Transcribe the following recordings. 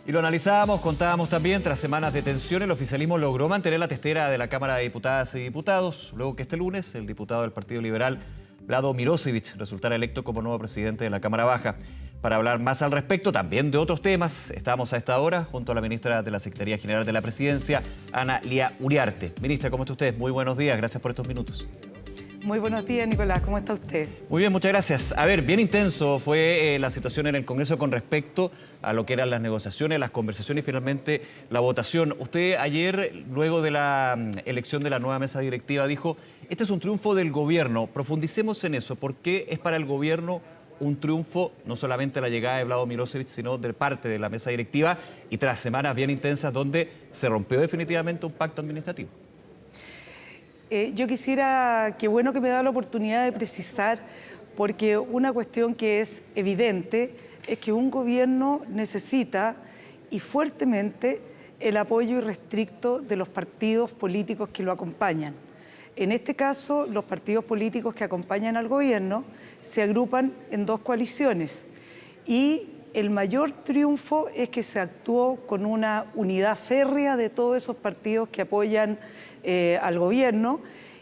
Y lo analizábamos, contábamos también, tras semanas de tensión, el oficialismo logró mantener la testera de la Cámara de Diputadas y Diputados, luego que este lunes el diputado del Partido Liberal, Vlado Mirosevic, resultara electo como nuevo presidente de la Cámara Baja. Para hablar más al respecto, también de otros temas, estamos a esta hora junto a la ministra de la Secretaría General de la Presidencia, Ana Lía Uriarte. Ministra, ¿cómo está usted? Muy buenos días, gracias por estos minutos. Muy buenos días, Nicolás. ¿Cómo está usted? Muy bien, muchas gracias. A ver, bien intenso fue la situación en el Congreso con respecto a lo que eran las negociaciones, las conversaciones y finalmente la votación. Usted ayer, luego de la elección de la nueva mesa directiva, dijo, este es un triunfo del gobierno. Profundicemos en eso. ¿Por qué es para el gobierno un triunfo, no solamente la llegada de Vlado Mirosevic, sino de parte de la mesa directiva y tras semanas bien intensas donde se rompió definitivamente un pacto administrativo? Yo quisiera, qué bueno que me da la oportunidad de precisar, porque una cuestión que es evidente es que un gobierno necesita y fuertemente el apoyo irrestricto de los partidos políticos que lo acompañan. En este caso, los partidos políticos que acompañan al gobierno se agrupan en dos coaliciones y el mayor triunfo es que se actuó con una unidad férrea de todos esos partidos que apoyan al gobierno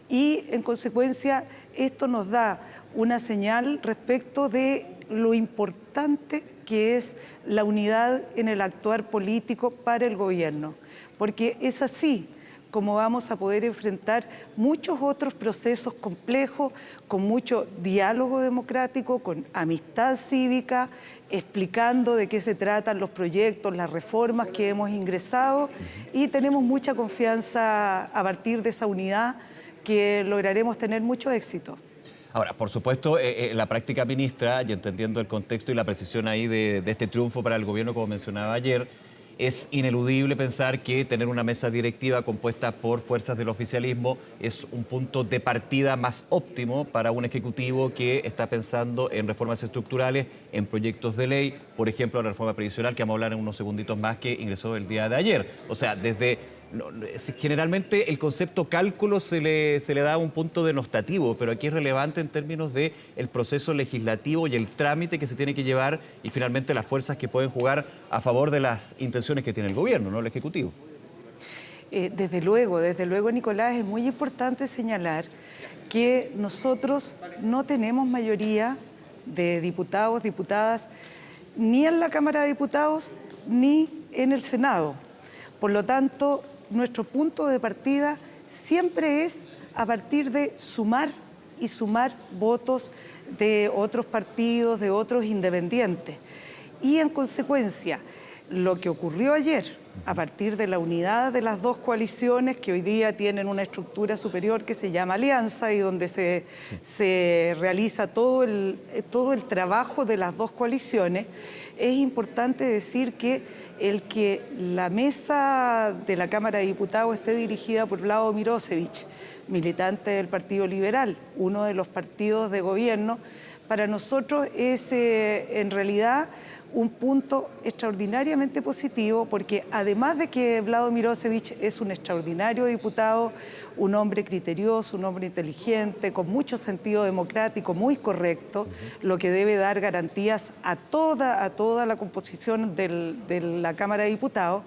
y, en consecuencia, esto nos da una señal respecto de lo importante que es la unidad en el actuar político para el gobierno, porque es así como vamos a poder enfrentar muchos otros procesos complejos, con mucho diálogo democrático, con amistad cívica, explicando de qué se tratan los proyectos, las reformas que hemos ingresado y tenemos mucha confianza a partir de esa unidad que lograremos tener mucho éxito. Ahora, por supuesto, la práctica, ministra, y entendiendo el contexto y la precisión ahí de este triunfo para el gobierno, como mencionaba ayer, es ineludible pensar que tener una mesa directiva compuesta por fuerzas del oficialismo es un punto de partida más óptimo para un ejecutivo que está pensando en reformas estructurales, en proyectos de ley, por ejemplo, la reforma previsional, que vamos a hablar en unos segunditos más, que ingresó el día de ayer. O sea, generalmente el concepto cálculo se le da un punto denostativo, pero aquí es relevante en términos del proceso legislativo y el trámite que se tiene que llevar y finalmente las fuerzas que pueden jugar a favor de las intenciones que tiene el gobierno, no el Ejecutivo. Desde luego, Nicolás, es muy importante señalar que nosotros no tenemos mayoría de diputados, diputadas, ni en la Cámara de Diputados ni en el Senado. Por lo tanto, nuestro punto de partida siempre es a partir de sumar y sumar votos de otros partidos, de otros independientes. Y en consecuencia, lo que ocurrió ayer, a partir de la unidad de las dos coaliciones que hoy día tienen una estructura superior que se llama Alianza y donde se realiza todo el trabajo de las dos coaliciones, es importante decir que el que la mesa de la Cámara de Diputados esté dirigida por Vlado Mirosevic, militante del Partido Liberal, uno de los partidos de gobierno, para nosotros es en realidad un punto extraordinariamente positivo porque además de que Vlado Mirosevic es un extraordinario diputado, un hombre criterioso, un hombre inteligente, con mucho sentido democrático, muy correcto, lo que debe dar garantías a toda la composición de la Cámara de Diputados,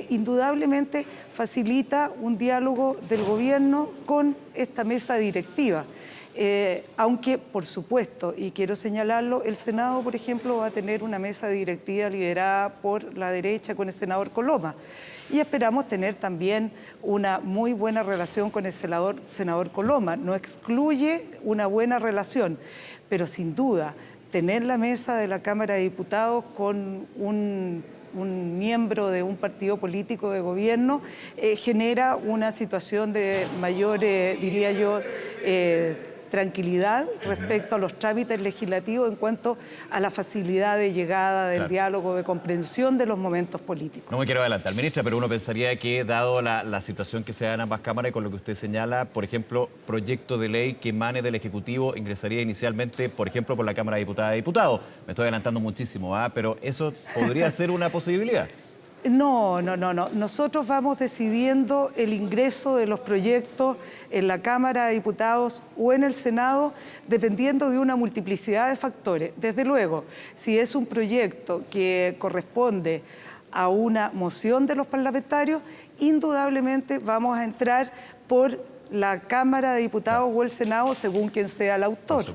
indudablemente facilita un diálogo del gobierno con esta mesa directiva. Aunque, por supuesto, y quiero señalarlo, el Senado, por ejemplo, va a tener una mesa directiva liderada por la derecha con el senador Coloma. Y esperamos tener también una muy buena relación con el senador Coloma. No excluye una buena relación, pero sin duda, tener la mesa de la Cámara de Diputados con un miembro de un partido político de gobierno genera una situación de mayor, diría yo, tranquilidad respecto a los trámites legislativos en cuanto a la facilidad de llegada, del diálogo, de comprensión de los momentos políticos. No me quiero adelantar, ministra, pero uno pensaría que, dado la situación que se da en ambas cámaras y con lo que usted señala, por ejemplo, proyecto de ley que emane del Ejecutivo ingresaría inicialmente, por ejemplo, por la Cámara de Diputadas y Diputados. Me estoy adelantando muchísimo, pero eso podría ser una posibilidad. No. Nosotros vamos decidiendo el ingreso de los proyectos en la Cámara de Diputados o en el Senado, dependiendo de una multiplicidad de factores. Desde luego, si es un proyecto que corresponde a una moción de los parlamentarios, indudablemente vamos a entrar por la Cámara de Diputados o el Senado, según quien sea el autor.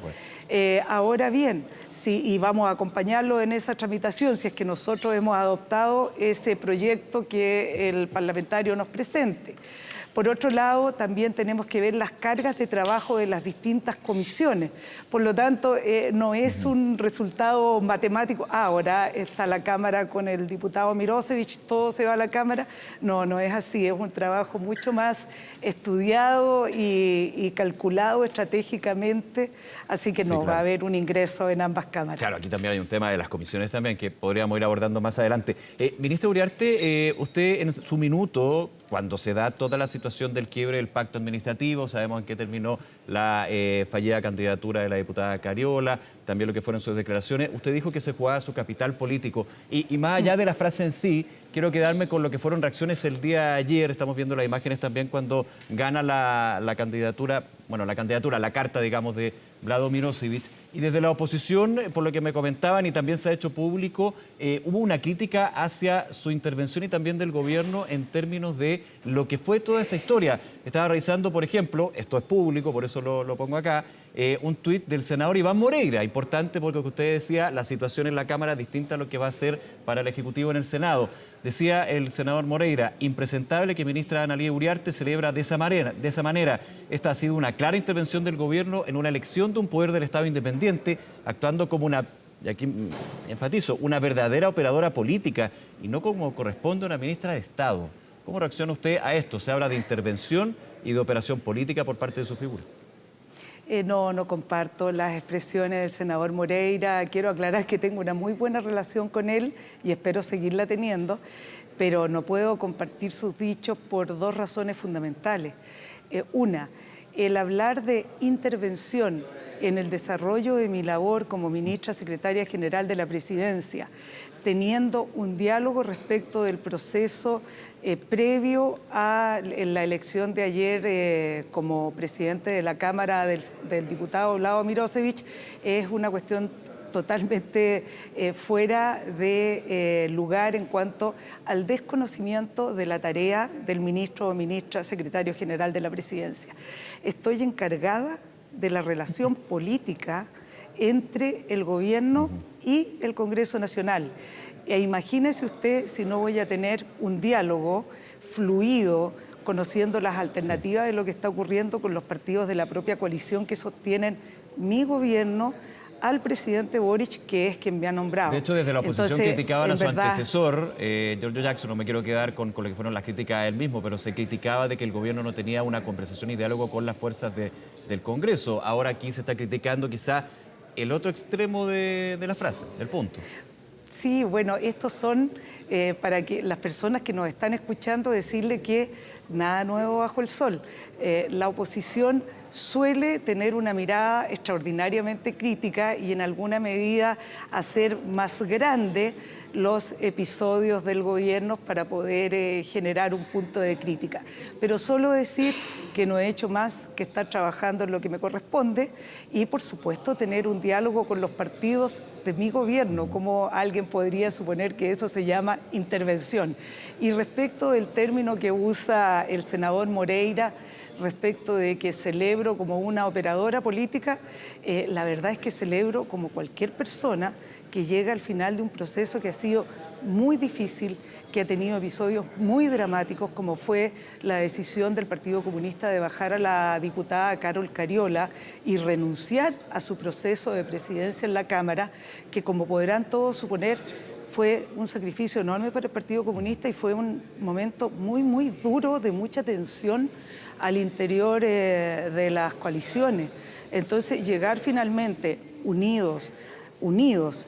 Ahora bien, y vamos a acompañarlo en esa tramitación, si es que nosotros hemos adoptado ese proyecto que el parlamentario nos presente. Por otro lado, también tenemos que ver las cargas de trabajo de las distintas comisiones. Por lo tanto, no es un resultado matemático. Ahora está la Cámara con el diputado Mirosevich, todo se va a la Cámara. No, no es así. Es un trabajo mucho más estudiado y calculado estratégicamente. Así que no, va a haber un ingreso en ambas cámaras. Claro, aquí también hay un tema de las comisiones también que podríamos ir abordando más adelante. Ministro Uriarte, usted en su minuto, cuando se da toda la situación del quiebre del pacto administrativo, sabemos en qué terminó la fallida candidatura de la diputada Cariola, también lo que fueron sus declaraciones, usted dijo que se jugaba su capital político. Y más allá de la frase en sí, quiero quedarme con lo que fueron reacciones el día de ayer. Estamos viendo las imágenes también cuando gana la candidatura, la carta, digamos, de Vlado Mirosevich. Y desde la oposición, por lo que me comentaban y también se ha hecho público, hubo una crítica hacia su intervención y también del gobierno en términos de lo que fue toda esta historia. Estaba revisando, por ejemplo, esto es público, por eso lo pongo acá, un tuit del senador Iván Moreira, importante porque usted decía, la situación en la Cámara es distinta a lo que va a ser para el Ejecutivo en el Senado. Decía el senador Moreira, impresentable que ministra Analía Uriarte celebra de esa manera. Esta ha sido una clara intervención del gobierno en una elección de un poder del Estado independiente, actuando como una, y aquí enfatizo, una verdadera operadora política y no como corresponde a una ministra de Estado. ¿Cómo reacciona usted a esto? Se habla de intervención y de operación política por parte de su figura. No comparto las expresiones del senador Moreira. Quiero aclarar que tengo una muy buena relación con él y espero seguirla teniendo, pero no puedo compartir sus dichos por dos razones fundamentales. Una, el hablar de intervención en el desarrollo de mi labor como ministra secretaria general de la Presidencia, teniendo un diálogo respecto del proceso previo a la elección de ayer como presidente de la Cámara del diputado Vlado Mirosevich, es una cuestión totalmente fuera de lugar en cuanto al desconocimiento de la tarea del ministro o ministra secretario general de la Presidencia. Estoy encargada de la relación política entre el gobierno y el Congreso Nacional. E imagínese usted si no voy a tener un diálogo fluido, conociendo las alternativas de lo que está ocurriendo con los partidos de la propia coalición que sostienen mi gobierno al presidente Boric, que es quien me ha nombrado. De hecho, desde la oposición criticaban a su antecesor, Giorgio Jackson. No me quiero quedar con lo que fueron las críticas a él mismo, pero se criticaba de que el gobierno no tenía una conversación y diálogo con las fuerzas del Congreso. Ahora aquí se está criticando quizá el otro extremo de la frase, del punto. Sí, bueno, estos son para que las personas que nos están escuchando decirle que nada nuevo bajo el sol. La oposición suele tener una mirada extraordinariamente crítica y en alguna medida hacer más grande los episodios del gobierno para poder generar un punto de crítica. Pero solo decir que no he hecho más que estar trabajando en lo que me corresponde y, por supuesto, tener un diálogo con los partidos de mi gobierno, como alguien podría suponer que eso se llama intervención. Y respecto del término que usa el senador Moreira, respecto de que celebro como una operadora política, la verdad es que celebro como cualquier persona que llega al final de un proceso que ha sido muy difícil, que ha tenido episodios muy dramáticos, como fue la decisión del Partido Comunista de bajar a la diputada Carol Cariola y renunciar a su proceso de presidencia en la Cámara, que como podrán todos suponer, fue un sacrificio enorme para el Partido Comunista y fue un momento muy, muy duro, de mucha tensión al interior de las coaliciones. Entonces, llegar finalmente unidos,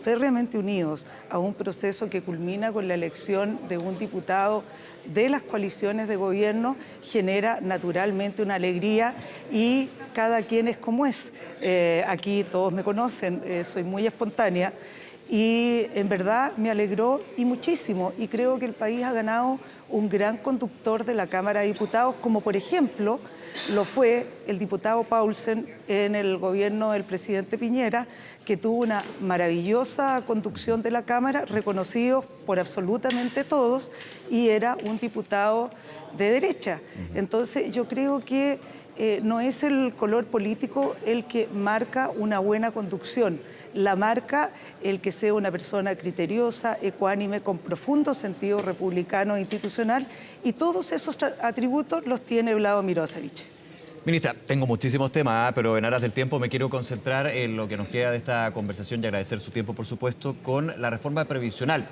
férreamente unidos, a un proceso que culmina con la elección de un diputado de las coaliciones de gobierno, genera naturalmente una alegría y cada quien es como es. Aquí todos me conocen, soy muy espontánea y en verdad me alegró y muchísimo, y creo que el país ha ganado un gran conductor de la Cámara de Diputados, como por ejemplo lo fue el diputado Paulsen en el gobierno del presidente Piñera, que tuvo una maravillosa conducción de la Cámara, reconocido por absolutamente todos, y era un diputado de derecha. Entonces yo creo que no es el color político el que marca una buena conducción, la marca el que sea una persona criteriosa, ecuánime, con profundo sentido republicano e institucional, y todos esos atributos los tiene Vlado Mirosevic. Ministra, tengo muchísimos temas, pero en aras del tiempo me quiero concentrar en lo que nos queda de esta conversación y agradecer su tiempo, por supuesto, con la reforma previsional.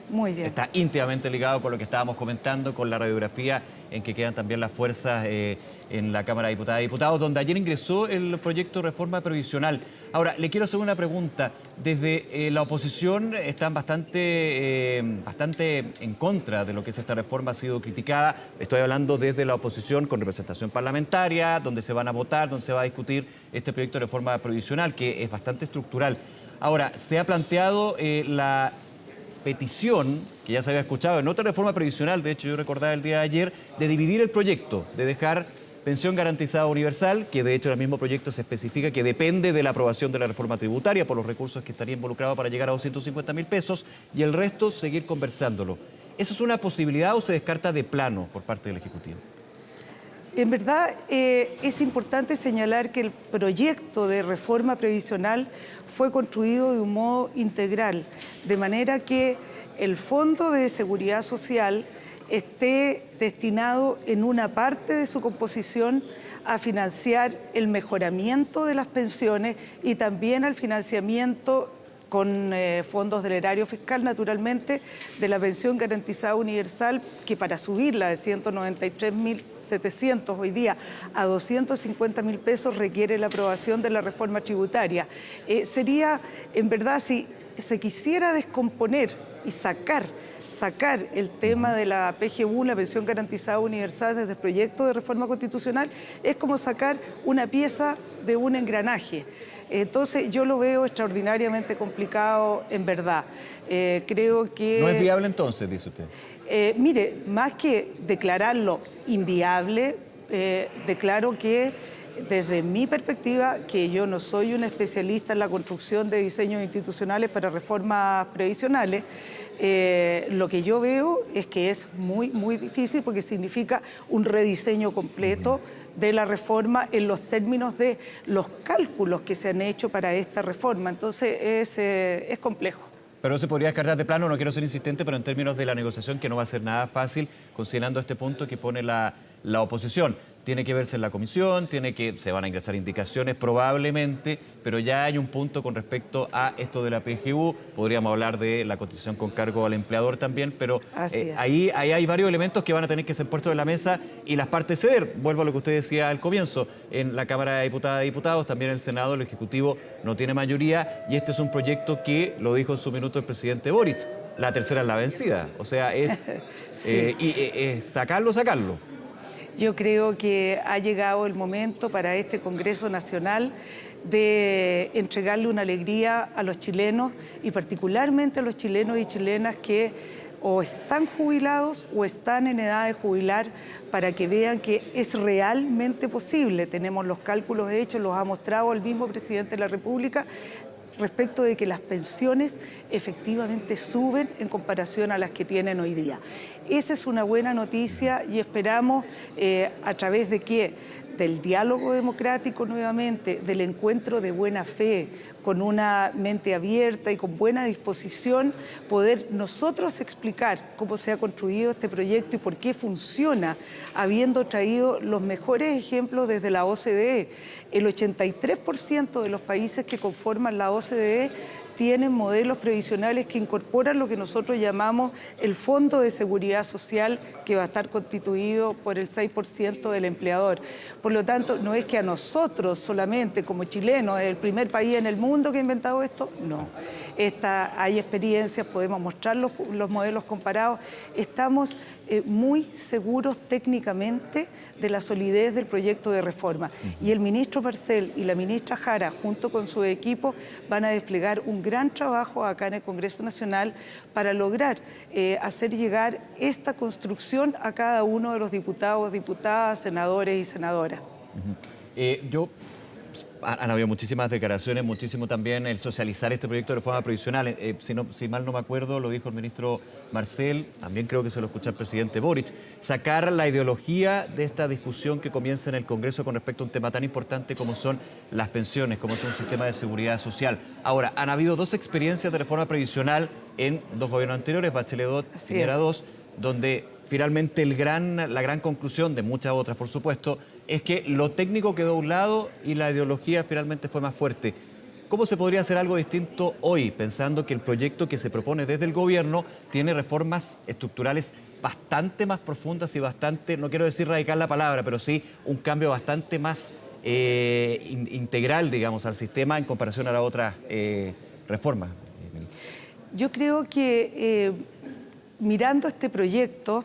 Muy bien. Está íntimamente ligado con lo que estábamos comentando, con la radiografía en que quedan también las fuerzas en la Cámara de Diputadas y Diputados, donde ayer ingresó el proyecto de reforma previsional. Ahora, le quiero hacer una pregunta. Desde la oposición están bastante en contra de lo que es esta reforma, ha sido criticada. Estoy hablando desde la oposición con representación parlamentaria, donde se van a votar, donde se va a discutir este proyecto de reforma previsional, que es bastante estructural. Ahora, se ha planteado la petición, que ya se había escuchado en otra reforma previsional, de hecho yo recordaba el día de ayer, de dividir el proyecto, de dejar pensión garantizada universal, que de hecho en el mismo proyecto se especifica que depende de la aprobación de la reforma tributaria por los recursos que estaría involucrado para llegar a 250.000 pesos, y el resto seguir conversándolo. ¿Eso es una posibilidad o se descarta de plano por parte del Ejecutivo? En verdad, es importante señalar que el proyecto de reforma previsional fue construido de un modo integral, de manera que el Fondo de Seguridad Social esté destinado en una parte de su composición a financiar el mejoramiento de las pensiones y también al financiamiento con fondos del erario fiscal, naturalmente, de la pensión garantizada universal, que para subirla de 193.700 hoy día a 250.000 pesos requiere la aprobación de la reforma tributaria. Sería, en verdad, si se quisiera descomponer y sacar el tema de la PGU, la pensión garantizada universal, desde el proyecto de reforma constitucional, es como sacar una pieza de un engranaje. Entonces yo lo veo extraordinariamente complicado, en verdad. Creo que... ¿No es viable entonces, dice usted? Mire, más que declararlo inviable, declaro que desde mi perspectiva, que yo no soy un especialista en la construcción de diseños institucionales para reformas previsionales, lo que yo veo es que es muy, muy difícil, porque significa un rediseño completo de la reforma en los términos de los cálculos que se han hecho para esta reforma. Entonces es complejo. Pero se podría descartar de plano, no quiero ser insistente, pero en términos de la negociación, que no va a ser nada fácil, considerando este punto que pone la oposición. Tiene que verse en la comisión, se van a ingresar indicaciones probablemente, pero ya hay un punto con respecto a esto de la PGU. Podríamos hablar de la cotización con cargo al empleador también, pero ahí hay varios elementos que van a tener que ser puestos en la mesa y las partes ceder. Vuelvo a lo que usted decía al comienzo. En la Cámara de Diputadas y Diputados, también en el Senado, el Ejecutivo no tiene mayoría, y este es un proyecto que, lo dijo en su minuto el presidente Boric, la tercera es la vencida. O sea, es sacarlo. Yo creo que ha llegado el momento para este Congreso Nacional de entregarle una alegría a los chilenos, y particularmente a los chilenos y chilenas que o están jubilados o están en edad de jubilar, para que vean que es realmente posible. Tenemos los cálculos hechos, los ha mostrado el mismo presidente de la República, respecto de que las pensiones efectivamente suben en comparación a las que tienen hoy día. Esa es una buena noticia, y esperamos a través de del diálogo democrático nuevamente, del encuentro de buena fe, con una mente abierta y con buena disposición, poder nosotros explicar cómo se ha construido este proyecto y por qué funciona, habiendo traído los mejores ejemplos desde la OCDE. El 83% de los países que conforman la OCDE tienen modelos previsionales que incorporan lo que nosotros llamamos el Fondo de Seguridad Social, que va a estar constituido por el 6% del empleador. Por lo tanto, no es que a nosotros solamente, como chilenos, es el primer país en el mundo que ha inventado esto, no. Hay experiencias, podemos mostrar los modelos comparados. Estamos muy seguros técnicamente de la solidez del proyecto de reforma. Y el ministro Marcel y la ministra Jara, junto con su equipo, van a desplegar un gran trabajo acá en el Congreso Nacional para lograr hacer llegar esta construcción a cada uno de los diputados, diputadas, senadores y senadoras. Han habido muchísimas declaraciones, muchísimo también el socializar este proyecto de reforma previsional. Si mal no me acuerdo, lo dijo el ministro Marcel, también creo que se lo escuchó el presidente Boric, sacar la ideología de esta discusión que comienza en el Congreso con respecto a un tema tan importante como son las pensiones, como es un sistema de seguridad social. Ahora, han habido dos experiencias de reforma previsional en dos gobiernos anteriores, Bachelet 2 y Piñera 2, donde finalmente la gran conclusión, de muchas otras por supuesto, es que lo técnico quedó a un lado y la ideología finalmente fue más fuerte. ¿Cómo se podría hacer algo distinto hoy, pensando que el proyecto que se propone desde el gobierno tiene reformas estructurales bastante más profundas y bastante, no quiero decir radical la palabra, pero sí un cambio bastante más integral, digamos, al sistema en comparación a las otras reformas? Yo creo que mirando este proyecto,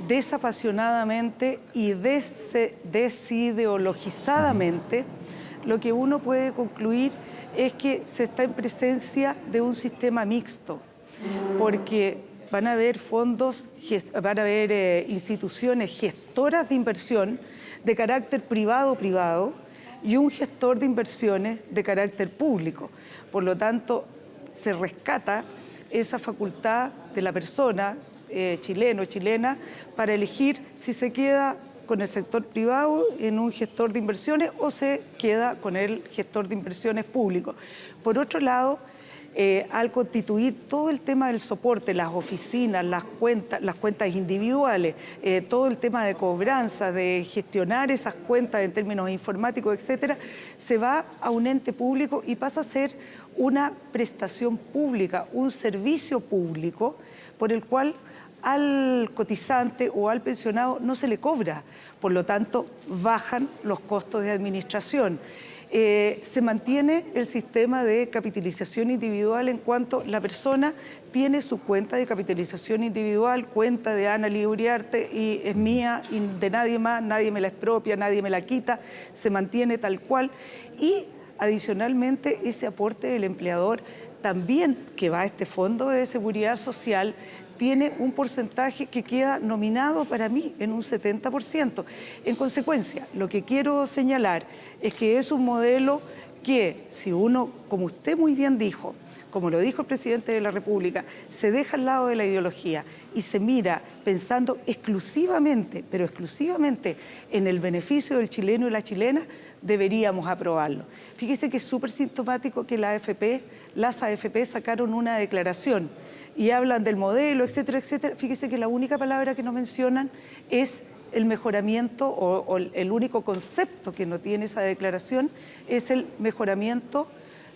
desapasionadamente y desideologizadamente, lo que uno puede concluir es que se está en presencia de un sistema mixto, porque van a haber instituciones gestoras de inversión de carácter privado y un gestor de inversiones de carácter público. Por lo tanto, se rescata esa facultad de la persona chileno o chilena para elegir si se queda con el sector privado en un gestor de inversiones o se queda con el gestor de inversiones público. Por otro lado, al constituir todo el tema del soporte, las oficinas, las cuentas individuales, todo el tema de cobranza, de gestionar esas cuentas en términos informáticos, etcétera, se va a un ente público y pasa a ser una prestación pública, un servicio público por el cual al cotizante o al pensionado no se le cobra. Por lo tanto, bajan los costos de administración. Se mantiene el sistema de capitalización individual en cuanto la persona tiene su cuenta de capitalización individual, cuenta de Ana Lidia Uriarte y es mía y de nadie más, nadie me la expropia, nadie me la quita, se mantiene tal cual. Y adicionalmente ese aporte del empleador también que va a este fondo de seguridad social tiene un porcentaje que queda nominado para mí en un 70%. En consecuencia, lo que quiero señalar es que es un modelo que, si uno, como usted muy bien dijo, como lo dijo el presidente de la República, se deja al lado de la ideología y se mira pensando exclusivamente, pero exclusivamente en el beneficio del chileno y la chilena, deberíamos aprobarlo. Fíjese que es súper sintomático que las AFP sacaron una declaración y hablan del modelo, etcétera, etcétera. Fíjese que la única palabra que no mencionan es el mejoramiento o el único concepto que no tiene esa declaración es el mejoramiento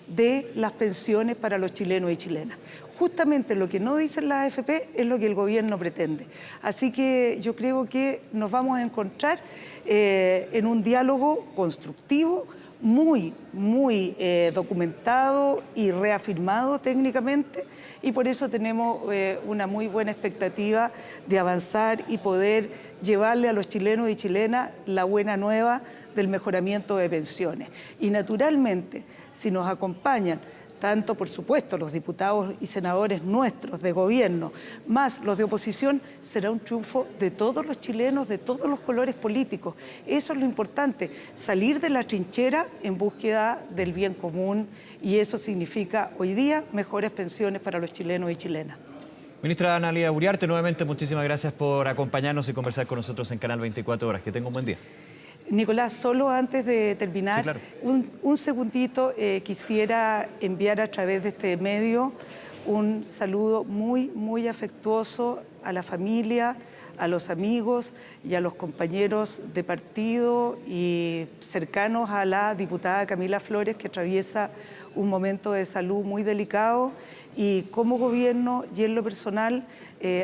de las pensiones para los chilenos y chilenas. Justamente lo que no dicen las AFP es lo que el gobierno pretende. Así que yo creo que nos vamos a encontrar en un diálogo constructivo, muy documentado y reafirmado técnicamente, y por eso tenemos una muy buena expectativa de avanzar y poder llevarle a los chilenos y chilenas la buena nueva del mejoramiento de pensiones. Y naturalmente, si nos acompañan tanto, por supuesto, los diputados y senadores nuestros de gobierno, más los de oposición, será un triunfo de todos los chilenos, de todos los colores políticos. Eso es lo importante, salir de la trinchera en búsqueda del bien común, y eso significa hoy día mejores pensiones para los chilenos y chilenas. Ministra Ana Lidia Uriarte, nuevamente muchísimas gracias por acompañarnos y conversar con nosotros en Canal 24 Horas. Que tenga un buen día. Nicolás, solo antes de terminar, sí, claro, un segundito, quisiera enviar a través de este medio un saludo muy afectuoso a la familia, a los amigos y a los compañeros de partido y cercanos a la diputada Camila Flores, que atraviesa un momento de salud muy delicado, y como gobierno y en lo personal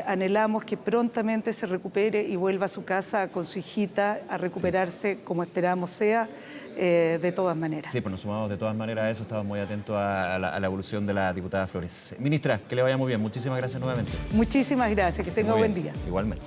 anhelamos que prontamente se recupere y vuelva a su casa con su hijita a recuperarse como esperamos sea, de todas maneras. Sí, pues nos sumamos de todas maneras a eso, estamos muy atentos a la evolución de la diputada Flores. Ministra, que le vaya muy bien, muchísimas gracias nuevamente. Muchísimas gracias, que tenga buen día. Igualmente.